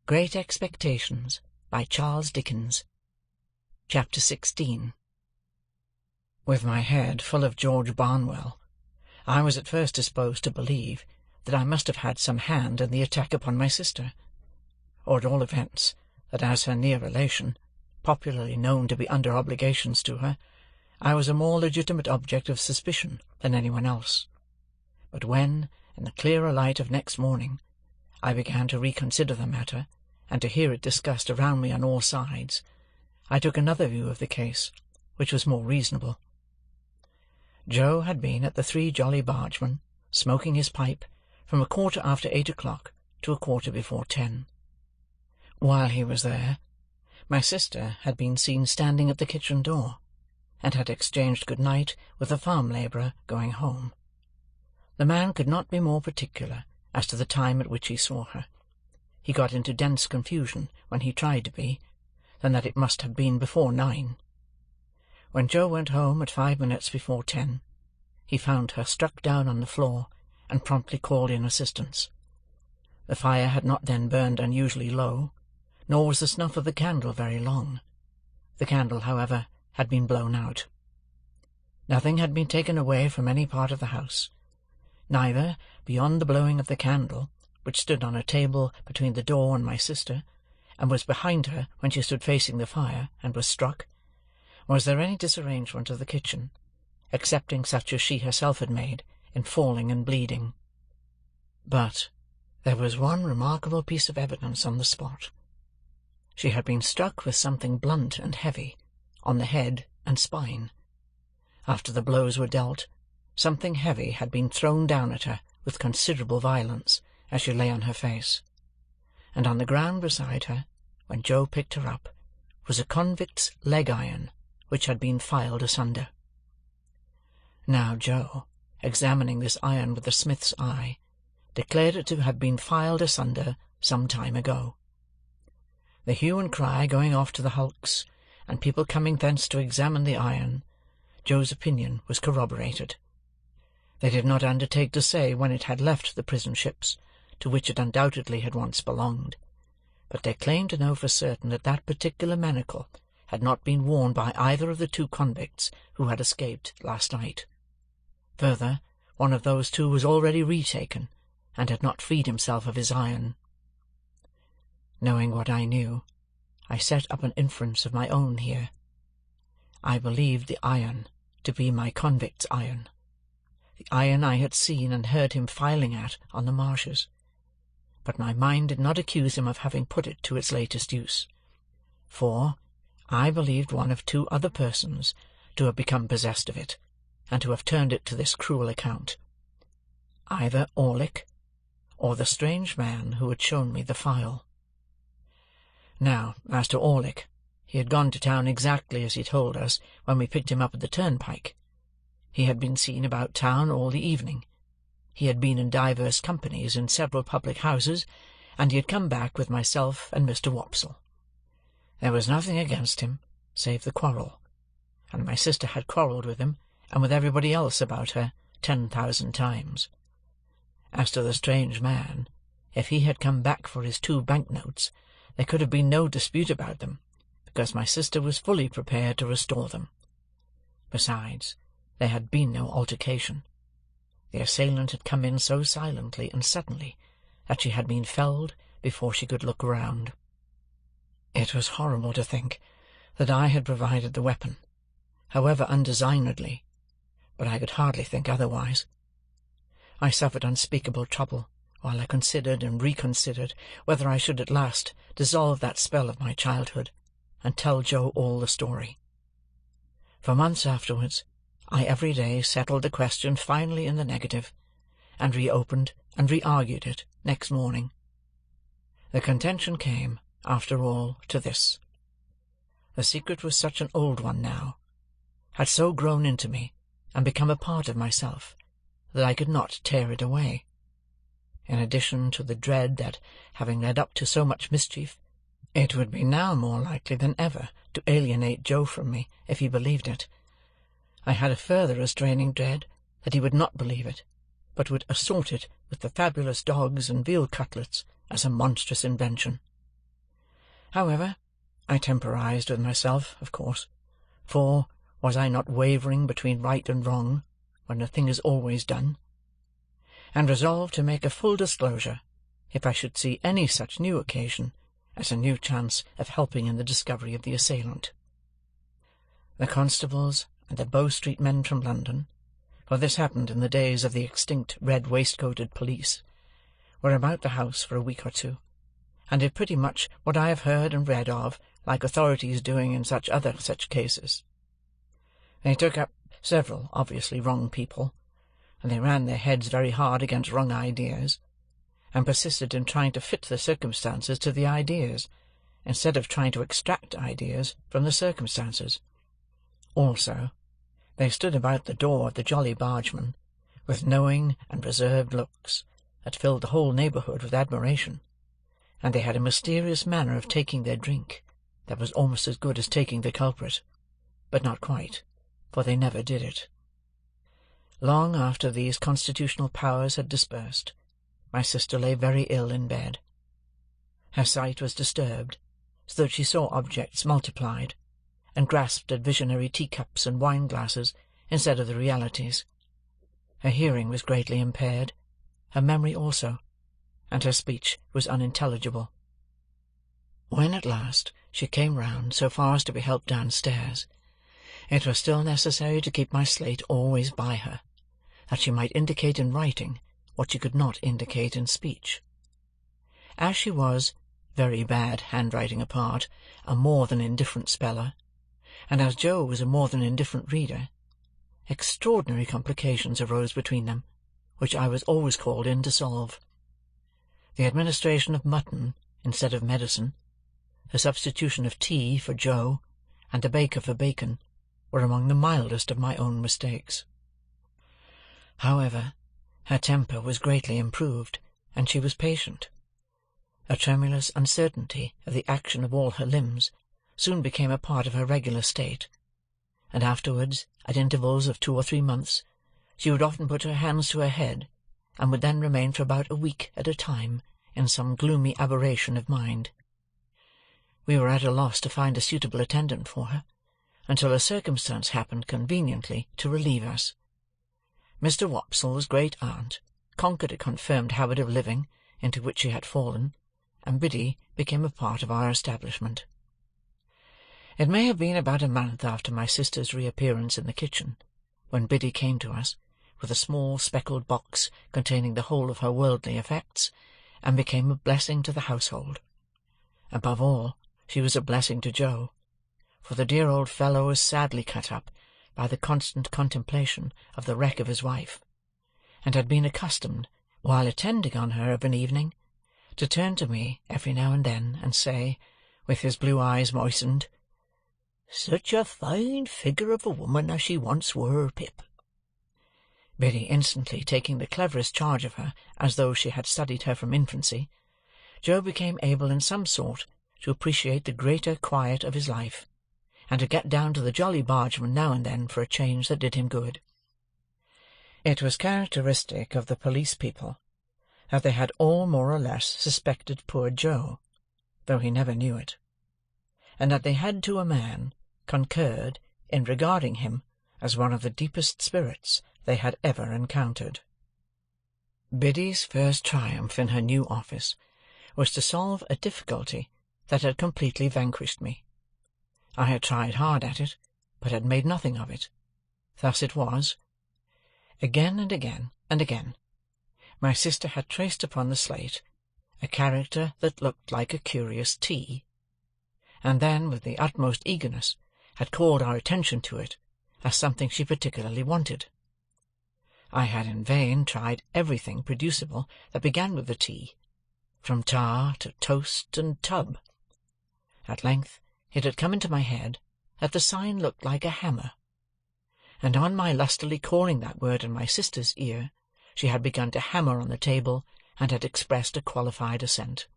Great Expectations, by Charles Dickens. Chapter 16. With my head full of George Barnwell, I was at first disposed to believe that I must have had some hand in the attack upon my sister, or at all events that as her near relation, popularly known to be under obligations to her, I was a more legitimate object of suspicion than anyone else. But when, in the clearer light of next morning, I began to reconsider the matter, and to hear it discussed around me on all sides, I took another view of the case, which was more reasonable. Joe had been at the Three Jolly Bargemen, smoking his pipe, from 8:15 to 10:15. While he was there, my sister had been seen standing at the kitchen door, and had exchanged good night with a farm labourer going home. The man could not be more particular as to the time at which he saw her. He got into dense confusion when he tried to be, than that it must have been before 9. When Joe went home at 10:05, he found her struck down on the floor, and promptly called in assistance. The fire had not then burned unusually low, nor was the snuff of the candle very long. The candle, however, had been blown out. Nothing had been taken away from any part of the house. Neither, beyond the blowing of the candle, which stood on a table between the door and my sister, and was behind her when she stood facing the fire and was struck, was there any disarrangement of the kitchen, excepting such as she herself had made in falling and bleeding. But there was one remarkable piece of evidence on the spot. She had been struck with something blunt and heavy, on the head and spine. After the blows were dealt, something heavy had been thrown down at her with considerable violence as she lay on her face, and on the ground beside her, when Joe picked her up, was a convict's leg-iron, which had been filed asunder. Now Joe, examining this iron with a smith's eye, declared it to have been filed asunder some time ago. The hue and cry going off to the hulks, and people coming thence to examine the iron, Joe's opinion was corroborated. They did not undertake to say when it had left the prison ships, to which it undoubtedly had once belonged, but they claimed to know for certain that that particular manacle had not been worn by either of the 2 convicts who had escaped last night. Further, one of those 2 was already retaken, and had not freed himself of his iron. Knowing what I knew, I set up an inference of my own here. I believed the iron to be my convict's iron, the iron I had seen and heard him filing at on the marshes, but my mind did not accuse him of having put it to its latest use, for I believed one of 2 other persons to have become possessed of it, and to have turned it to this cruel account, either Orlick, or the strange man who had shown me the file. Now, as to Orlick, he had gone to town exactly as he told us when we picked him up at the turnpike. He had been seen about town all the evening. He had been in divers companies in several public houses, and he had come back with myself and Mr. Wopsle. There was nothing against him, save the quarrel, and my sister had quarrelled with him, and with everybody else about her 10,000 times. As to the strange man, if he had come back for his 2 bank-notes, there could have been no dispute about them, because my sister was fully prepared to restore them. Besides, there had been no altercation. The assailant had come in so silently and suddenly that she had been felled before she could look round. It was horrible to think that I had provided the weapon, however undesignedly, but I could hardly think otherwise. I suffered unspeakable trouble while I considered and reconsidered whether I should at last dissolve that spell of my childhood, and tell Joe all the story. For months afterwards, I every day settled the question finally in the negative, and reopened and re-argued it next morning. The contention came, after all, to this. The secret was such an old one now, had so grown into me, and become a part of myself, that I could not tear it away. In addition to the dread that, having led up to so much mischief, it would be now more likely than ever to alienate Joe from me if he believed it, I had a further restraining dread that he would not believe it, but would assort it with the fabulous dogs and veal cutlets as a monstrous invention. However, I temporized with myself, of course, for was I not wavering between right and wrong, when a thing is always done? And resolved to make a full disclosure, if I should see any such new occasion as a new chance of helping in the discovery of the assailant. The constables and the Bow Street men from London, for this happened in the days of the extinct red-waistcoated police, were about the house for a week or two, and did pretty much what I have heard and read of, like authorities doing in such cases. They took up several obviously wrong people, and they ran their heads very hard against wrong ideas, and persisted in trying to fit the circumstances to the ideas, instead of trying to extract ideas from the circumstances. Also, they stood about the door of the Jolly Bargeman, with knowing and reserved looks, that filled the whole neighbourhood with admiration, and they had a mysterious manner of taking their drink, that was almost as good as taking the culprit, but not quite, for they never did it. Long after these constitutional powers had dispersed, my sister lay very ill in bed. Her sight was disturbed, so that she saw objects multiplied, and grasped at visionary teacups and wine-glasses instead of the realities. Her hearing was greatly impaired, her memory also, and her speech was unintelligible. When at last she came round so far as to be helped downstairs, it was still necessary to keep my slate always by her, that she might indicate in writing what she could not indicate in speech. As she was, very bad handwriting apart, a more than indifferent speller, and as Joe was a more than indifferent reader, extraordinary complications arose between them, which I was always called in to solve. The administration of mutton instead of medicine, the substitution of tea for Joe, and the baker for bacon, were among the mildest of my own mistakes. However, her temper was greatly improved, and she was patient. A tremulous uncertainty of the action of all her limbs soon became a part of her regular state, and afterwards, at intervals of 2 or 3 months, she would often put her hands to her head, and would then remain for about a week at a time in some gloomy aberration of mind. We were at a loss to find a suitable attendant for her, until a circumstance happened conveniently to relieve us. Mr. Wopsle's great-aunt conquered a confirmed habit of living into which she had fallen, and Biddy became a part of our establishment. It may have been about a month after my sister's reappearance in the kitchen, when Biddy came to us, with a small speckled box containing the whole of her worldly effects, and became a blessing to the household. Above all, she was a blessing to Joe, for the dear old fellow was sadly cut up by the constant contemplation of the wreck of his wife, and had been accustomed, while attending on her of an evening, to turn to me every now and then, and say, with his blue eyes moistened, "Such a fine figure of a woman as she once were, Pip." Biddy instantly taking the cleverest charge of her, as though she had studied her from infancy, Joe became able in some sort to appreciate the greater quiet of his life, and to get down to the Jolly Bargeman now and then for a change that did him good. It was characteristic of the police people that they had all more or less suspected poor Joe, though he never knew it, and that they had to a man concurred in regarding him as one of the deepest spirits they had ever encountered. Biddy's first triumph in her new office was to solve a difficulty that had completely vanquished me. I had tried hard at it, but had made nothing of it. Thus it was. Again and again and again, my sister had traced upon the slate a character that looked like a curious T, and then, with the utmost eagerness, had called our attention to it as something she particularly wanted. I had in vain tried everything producible that began with the T, from tar to toast and tub. At length it had come into my head that the sign looked like a hammer, and on my lustily calling that word in my sister's ear, she had begun to hammer on the table, and had expressed a qualified assent.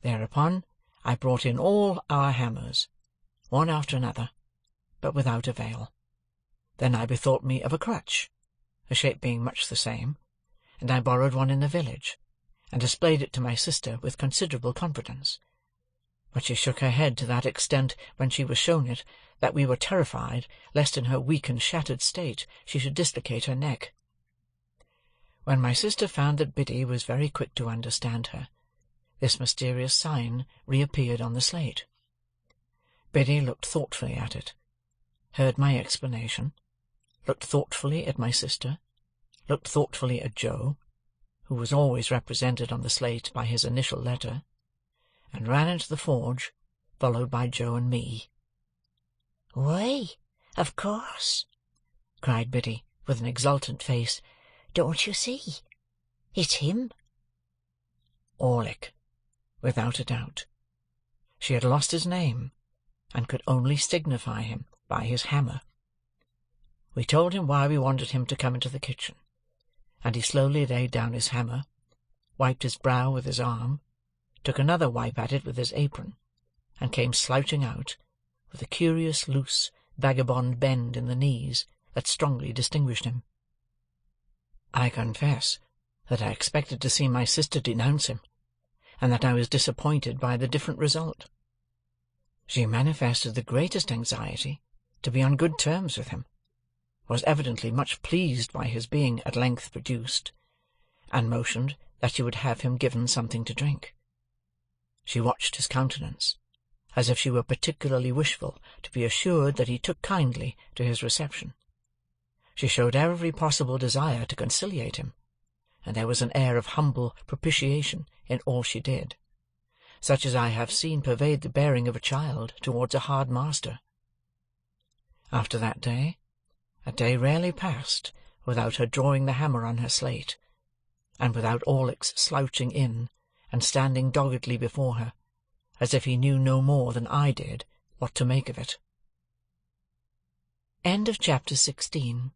Thereupon I brought in all our hammers, one after another, but without avail. Then I bethought me of a crutch, the shape being much the same, and I borrowed one in the village, and displayed it to my sister with considerable confidence. but she shook her head to that extent when she was shown it, that we were terrified lest in her weak and shattered state she should dislocate her neck. When my sister found that Biddy was very quick to understand her, this mysterious sign reappeared on the slate. Biddy looked thoughtfully at it, heard my explanation, looked thoughtfully at my sister, looked thoughtfully at Joe, who was always represented on the slate by his initial letter, and ran into the forge, followed by Joe and me. "Why, of course," cried Biddy, with an exultant face. "Don't you see? It's him." Orlick, without a doubt. She had lost his name, and could only signify him by his hammer. We told him why we wanted him to come into the kitchen, and he slowly laid down his hammer, wiped his brow with his arm, took another wipe at it with his apron, and came slouching out, with a curious loose, vagabond bend in the knees that strongly distinguished him. I confess that I expected to see my sister denounce him, and that I was disappointed by the different result. She manifested the greatest anxiety to be on good terms with him, was evidently much pleased by his being at length produced, and motioned that she would have him given something to drink. She watched his countenance, as if she were particularly wishful to be assured that he took kindly to his reception. She showed every possible desire to conciliate him, and there was an air of humble propitiation in all she did, such as I have seen pervade the bearing of a child towards a hard master. After that day, a day rarely passed without her drawing the hammer on her slate, and without Orlick's slouching in and standing doggedly before her, as if he knew no more than I did what to make of it. Chapter 16